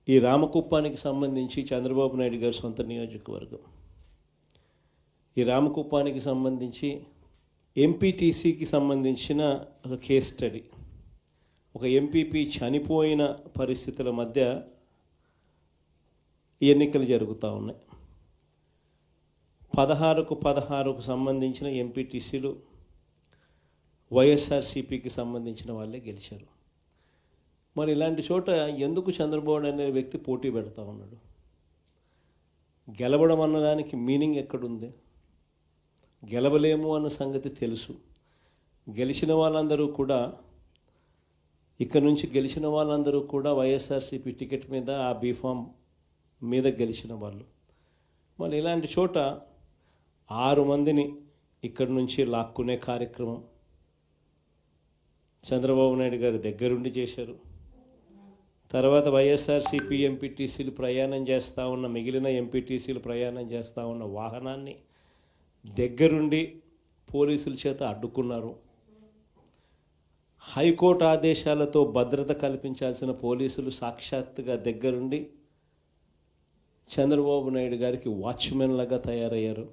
ఈ రామకుప్పానికి సంబంధించి చంద్రబాబు నాయుడు గారి సొంత నియోజకవర్గం. ఈ రామకుప్పానికి సంబంధించి ఎంపీటీసీకి సంబంధించిన ఒక కేస్ స్టడీ. ఒక ఎంపీపీ చనిపోయిన పరిస్థితుల మధ్య ఎన్నికలు జరుగుతూ ఉన్నాయి. 16కు సంబంధించిన ఎంపీటీసీలు వైఎస్ఆర్సీపీకి సంబంధించిన వాళ్ళే గెలిచారు. మరి ఇలాంటి చోట ఎందుకు చంద్రబాబు అనే వ్యక్తి పోటీ పెడతా ఉన్నాడు? గెలవడం అన్నదానికి మీనింగ్ ఎక్కడుంది? గెలవలేము అన్న సంగతి తెలుసు. గెలిచిన వాళ్ళందరూ కూడా ఇక్కడ నుంచి గెలిచిన వాళ్ళందరూ కూడా వైఎస్ఆర్సీపీ టికెట్ మీద ఆ బీఫామ్ మీద గెలిచిన వాళ్ళు. మరి ఇలాంటి చోట 6 మందిని ఇక్కడి నుంచి లాక్కునే కార్యక్రమం చంద్రబాబు నాయుడు గారి దగ్గరుండి చేశారు. తర్వాత వైఎస్ఆర్సీపీ ఎంపీటీసీలు ప్రయాణం చేస్తూ ఉన్న మిగిలిన ఎంపీటీసీలు ప్రయాణం చేస్తూ ఉన్న వాహనాన్ని దగ్గరుండి పోలీసుల చేత అడ్డుకున్నారు. హైకోర్టు ఆదేశాలతో భద్రత కల్పించాల్సిన పోలీసులు సాక్షాత్తుగా దగ్గరుండి చంద్రబాబు నాయుడు గారికి వాచ్మెన్ లాగా తయారయ్యారు.